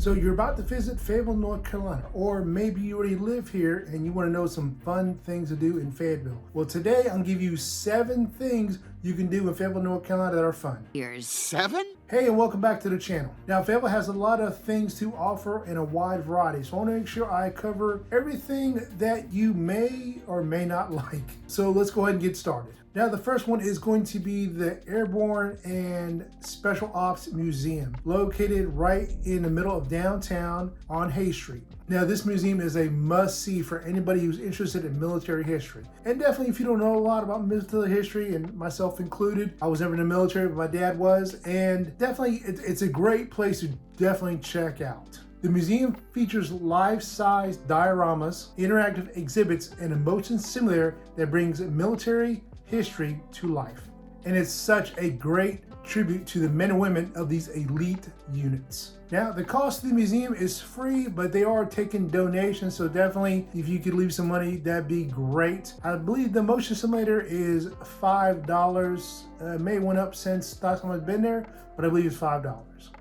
So you're about to visit Fayetteville, North Carolina, or maybe you already live here and you want to know some fun things to do in Fayetteville. Well, today I'm gonna give you 7 things you can do in Fayetteville, North Carolina that are fun. Here's 7? Hey, and welcome back to the channel. Now, Fayetteville has a lot of things to offer in a wide variety, so I want to make sure I cover everything that you may or may not like. So let's go ahead and get started. Now, the first one is going to be the Airborne and Special Ops Museum, located right in the middle of downtown on Hay Street. Now, this museum is a must-see for anybody who's interested in military history. And definitely, if you don't know a lot about military history, and myself included, I was never in the military, but my dad was, and definitely it's a great place to definitely check out. The museum features life-size dioramas, interactive exhibits, and a motion simulator that brings military history to life. And it's such a great tribute to the men and women of these elite units. Now, the cost of the museum is free, but they are taking donations, so definitely if you could leave some money, that'd be great. I believe the motion simulator is $5. It may have went up since last time I've been there, but I believe it's $5.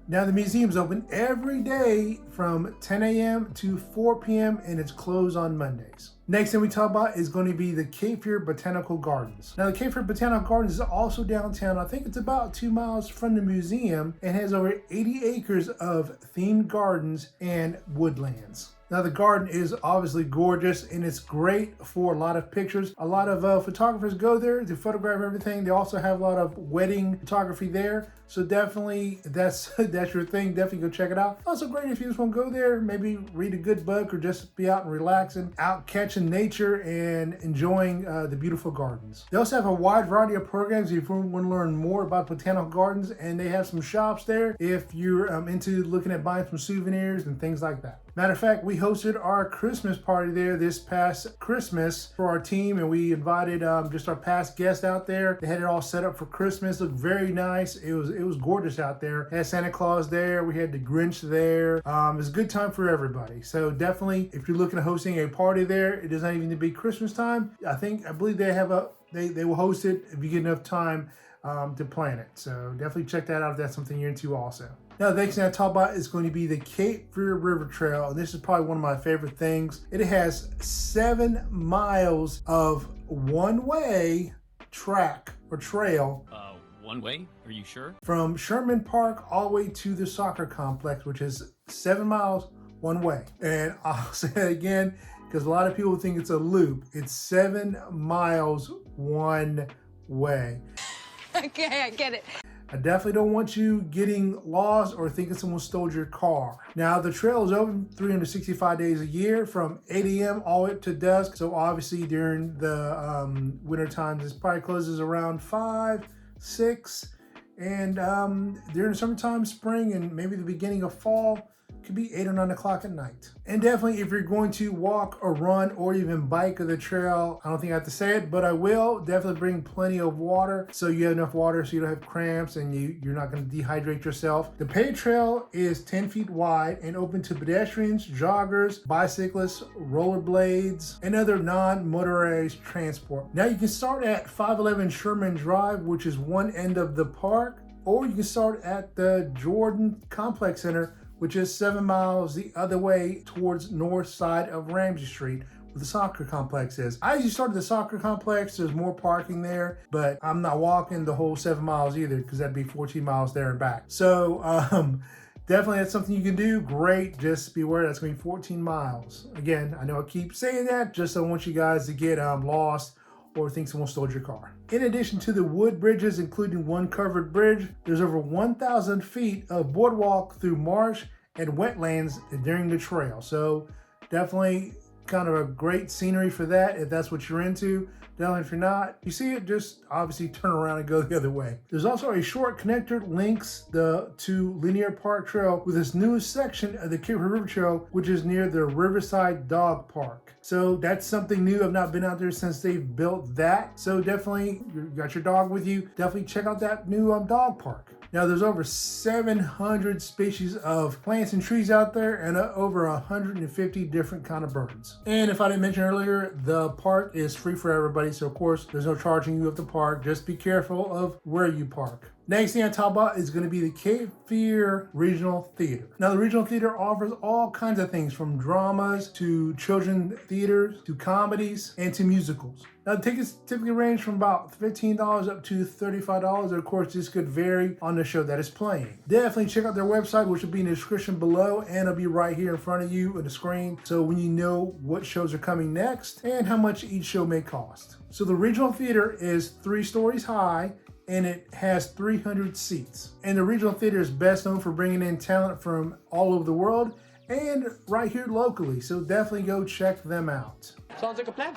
Now, the museum's open every day from 10 a.m. to 4 p.m. and it's closed on Mondays. Next thing we talk about is going to be the Kayir Botanical Gardens. Now, the Kayir Botanical Gardens is also downtown. I think it's about 2 miles from the museum and has over 80 acres of themed gardens and woodlands. Now, the garden is obviously gorgeous and it's great for a lot of pictures. A lot of photographers go there to photograph everything. They also have a lot of wedding photography there. So definitely, that's your thing. Definitely go check it out. Also great if you just want to go there, maybe read a good book or just be out and relaxing, out catching nature and enjoying the beautiful gardens. They also have a wide variety of programs if you want to learn more about botanical gardens, and they have some shops there if you're into looking at buying some souvenirs and things like that. Matter of fact, we hosted our Christmas party there this past Christmas for our team, and we invited just our past guests out there. They had it all set up for Christmas. Looked very nice. It was gorgeous out there. Had Santa Claus there. We had the Grinch there. It was a good time for everybody. So definitely, if you're looking at hosting a party there, it doesn't even need to be Christmas time. I believe they have they will host it if you get enough time to plan it. So definitely check that out if that's something you're into also. Now, the next thing I talk about is going to be the Kayir River Trail. And this is probably one of my favorite things. It has 7 miles of one-way track or trail. One way? Are you sure? From Sherman Park all the way to the soccer complex, which is 7 miles one way. And I'll say that again, because a lot of people think it's a loop. It's 7 miles one way. Okay, I get it. I definitely don't want you getting lost or thinking someone stole your car. Now, the trail is open 365 days a year from 8 a.m. all the way up to dusk. So obviously during the winter times, it probably closes around 5, 6. And during the summertime, spring, and maybe the beginning of fall, could be 8 or 9 o'clock at night. And definitely if you're going to walk or run or even bike the trail, I don't think I have to say it, but I will definitely bring plenty of water so you have enough water so you don't have cramps and you're not going to dehydrate yourself. The paved trail is 10 feet wide and open to pedestrians, joggers, bicyclists, rollerblades, and other non-motorized transport. Now, you can start at 511 Sherman Drive, which is one end of the park, or you can start at the Jordan Complex Center, which is 7 miles the other way towards north side of Ramsey Street, where the soccer complex is. I usually start at the soccer complex. There's more parking there, but I'm not walking the whole 7 miles either, because that'd be 14 miles there and back. So definitely that's something you can do. Great, just be aware that's going to be 14 miles. Again, I know I keep saying that, just so I want you guys to get lost or think someone stole your car. In addition to the wood bridges, including one covered bridge, there's over 1,000 feet of boardwalk through marsh and wetlands during the trail. So definitely kind of a great scenery for that if that's what you're into. Definitely if you're not, you see it, just obviously turn around and go the other way. There's also a short connector links to Linear Park Trail with this newest section of the Kayir River Trail, which is near the Riverside Dog Park. So that's something new. I've not been out there since they've built that. So definitely, you got your dog with you, definitely check out that new dog park. Now, there's over 700 species of plants and trees out there and over 150 different kind of birds. And if I didn't mention earlier, the park is free for everybody. So of course, there's no charging you at the park. Just be careful of where you park. Next thing I talk about is going to be the Kayir Regional Theater. Now, the Regional Theater offers all kinds of things from dramas to children theaters to comedies and to musicals. Now, the tickets typically range from about $15 up to $35. Of course, this could vary on the show that is playing. Definitely check out their website, which will be in the description below, and it'll be right here in front of you on the screen. So when you know what shows are coming next and how much each show may cost. So the Regional Theater is 3 stories high, and it has 300 seats. And the Regional Theater is best known for bringing in talent from all over the world and right here locally. So definitely go check them out. Sounds like a plan.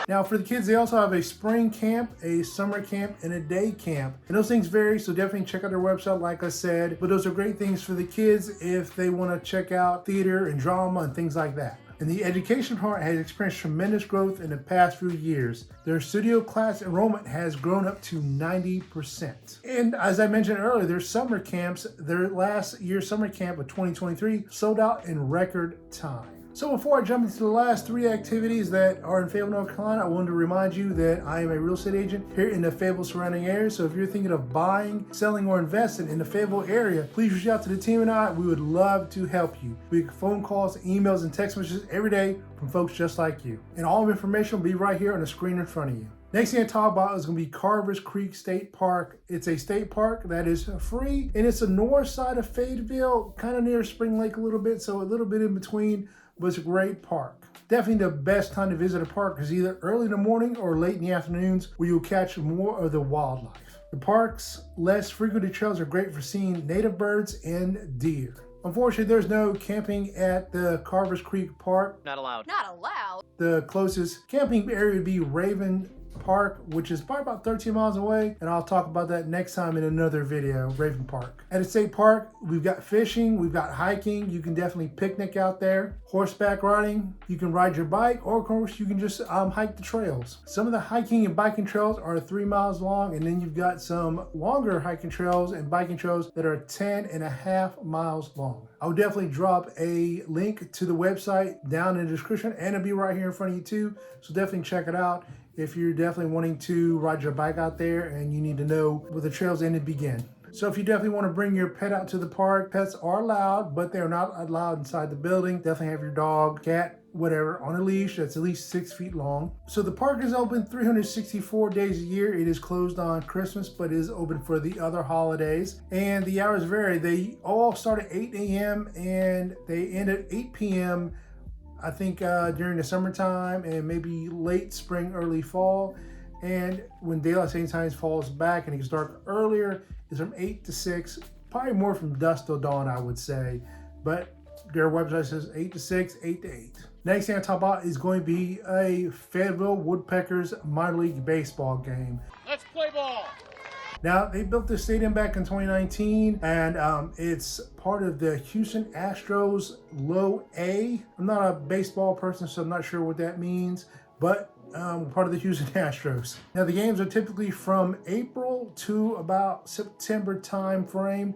Now for the kids, they also have a spring camp, a summer camp, and a day camp. And those things vary, so definitely check out their website like I said. But those are great things for the kids if they want to check out theater and drama and things like that. And the education part has experienced tremendous growth in the past few years. Their studio class enrollment has grown up to 90%. And as I mentioned earlier, their summer camps, their last year's summer camp of 2023 sold out in record time. So before I jump into the last 3 activities that are in Fayetteville, North Carolina, I wanted to remind you that I am a real estate agent here in the Fayetteville surrounding area. So if you're thinking of buying, selling, or investing in the Fayetteville area, please reach out to the team and I. We would love to help you. We get phone calls, emails, and text messages every day from folks just like you. And all the information will be right here on the screen in front of you. Next thing I talk about is going to be Carver's Creek State Park. It's a state park that is free, and it's the north side of Fayetteville, kind of near Spring Lake a little bit, so a little bit in between, but it's a great park. Definitely the best time to visit a park is either early in the morning or late in the afternoons, where you'll catch more of the wildlife. The park's less frequented trails are great for seeing native birds and deer. Unfortunately, there's no camping at the Carver's Creek Park. Not allowed. Not allowed. The closest camping area would be Raven Park, which is probably about 13 miles away, and I'll talk about that next time in another video. Raven Park. At the state park, we've got fishing, we've got hiking. You can definitely picnic out there. Horseback riding, you can ride your bike, or of course you can just hike the trails. Some of the hiking and biking trails are 3 miles long, and then you've got some longer hiking trails and biking trails that are 10.5 miles long. I'll definitely drop a link to the website down in the description, and it'll be right here in front of you too, so definitely check it out if you're definitely wanting to ride your bike out there and you need to know where the trails end and begin. So if you definitely want to bring your pet out to the park, pets are allowed, but they're not allowed inside the building. Definitely have your dog, cat, whatever, on a leash that's at least 6 feet long. So the park is open 364 days a year. It is closed on Christmas, but is open for the other holidays. And the hours vary. They all start at 8 a.m. and they end at 8 p.m. I think during the summertime and maybe late spring, early fall. And when daylight savings time falls back and it can start earlier, it's from 8 to 6, probably more from dusk till dawn, I would say. But their website says 8 to 6, 8 to 8. Next thing I talk about is going to be a Fayetteville Woodpeckers minor league baseball game. Let's play ball. Now, they built this stadium back in 2019, and it's part of the Houston Astros Low A. I'm not a baseball person, so I'm not sure what that means, but part of the Houston Astros. Now, the games are typically from April to about September time frame,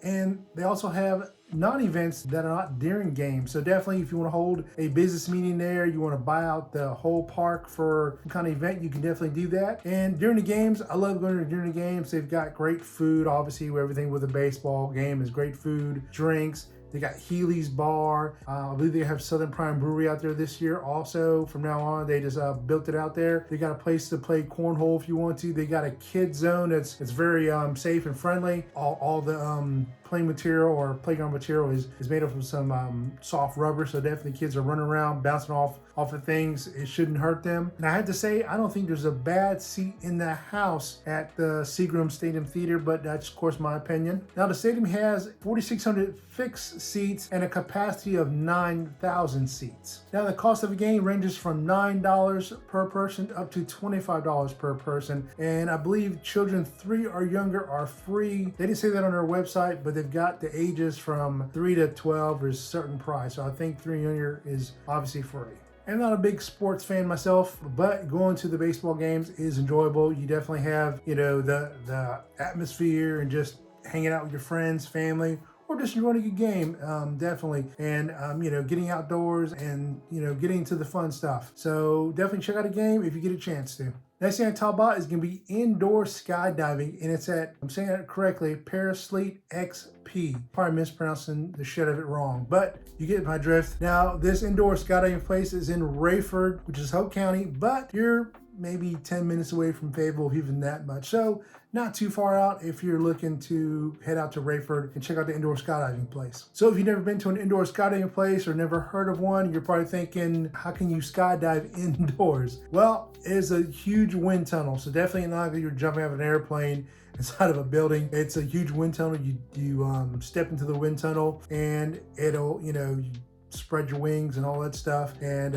and they also have non-events that are not during games. So definitely if you want to hold a business meeting there, you want to buy out the whole park for some kind of event, you can definitely do that. And during the games, I love going during the games. They've got great food, obviously everything with a baseball game is great food, drinks. They got Healy's Bar. I believe they have Southern Prime Brewery out there this year also. From now on, they just built it out there. They got a place to play cornhole if you want to. They got a kid zone that's very safe and friendly. All the playing material or playground material is made up of some soft rubber, so definitely kids are running around, bouncing off of things. It shouldn't hurt them. And I had to say, I don't think there's a bad seat in the house at the Seagram Stadium Theater, but that's of course my opinion. Now the stadium has 4,600 fixed seats and a capacity of 9,000 seats. Now the cost of a game ranges from $9 per person up to $25 per person, and I believe children 3 or younger are free. They didn't say that on their website, but they've got the ages from 3 to 12 is a certain price. So I think 3 and younger is obviously free. I'm not a big sports fan myself, but going to the baseball games is enjoyable. You definitely have, the atmosphere and just hanging out with your friends, family, or just enjoying a good game, definitely. And, you know, getting outdoors and, you know, getting to the fun stuff. So definitely check out a game if you get a chance to. Next thing I talk about is going to be indoor skydiving, and it's at, I'm saying that correctly, Parasleep XP. Probably mispronouncing the shit of it wrong, but you get my drift. Now, this indoor skydiving place is in Raeford, which is Hope County, but you're maybe 10 minutes away from Fayetteville, if even that much. So not too far out if you're looking to head out to Raeford and check out the indoor skydiving place. So if you've never been to an indoor skydiving place or never heard of one, you're probably thinking, how can you skydive indoors? Well, it's a huge wind tunnel. So definitely not like you're jumping out of an airplane inside of a building. It's a huge wind tunnel. You step into the wind tunnel and it'll, you know, you spread your wings and all that stuff and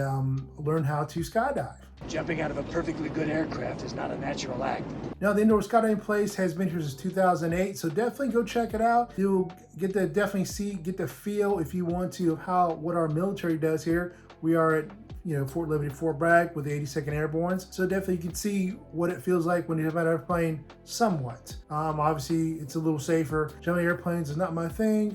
learn how to skydive. Jumping out of a perfectly good aircraft is not a natural act. Now, the indoor skydiving place has been here since 2008, so definitely go check it out. You'll get to definitely see, get the feel if you want to of what our military does here. We are at, you know, Fort Liberty, Fort Bragg with the 82nd Airborne. So definitely you can see what it feels like when you jump out of an airplane somewhat. Obviously it's a little safer. Jumping airplanes is not my thing.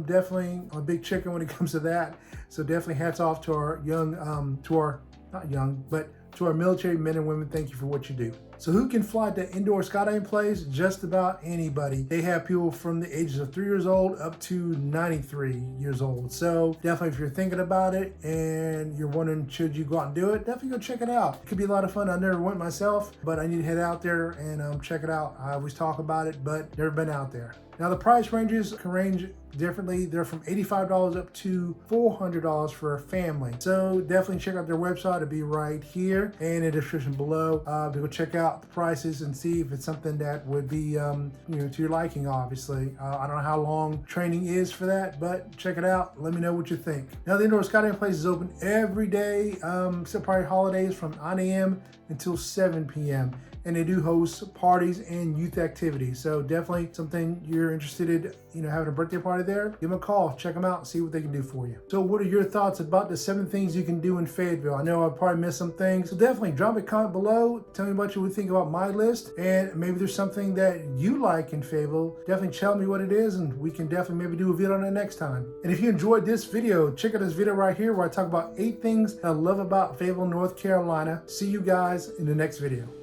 Definitely I'm a big chicken when it comes to that. So definitely hats off to our young, to our military men and women. Thank you for what you do. So who can fly to indoor skydiving place? Just about anybody. They have people from the ages of 3 years old up to 93 years old. So definitely if you're thinking about it and you're wondering should you go out and do it, definitely go check it out. It could be a lot of fun. I never went myself, but I need to head out there and check it out. I always talk about it, but never been out there. Now the price ranges can range differently. They're from $85 up to $400 for a family. So definitely check out their website. It'll be right here and in the description below to go check out the prices and see if it's something that would be you know, to your liking. Obviously, I don't know how long training is for that, but check it out. Let me know what you think. Now the indoor skydiving place is open every day except probably holidays from 9 a.m. until 7 p.m. and they do host parties and youth activities. So definitely something you're interested in, you know, having a birthday party there, give them a call, check them out, see what they can do for you. So what are your thoughts about the 7 things you can do in Fayetteville? I know I probably missed some things. So definitely drop a comment below. Tell me what you would think about my list. And maybe there's something that you like in Fayetteville. Definitely tell me what it is and we can definitely maybe do a video on it next time. And if you enjoyed this video, check out this video right here where I talk about 8 things I love about Fayetteville, North Carolina. See you guys in the next video.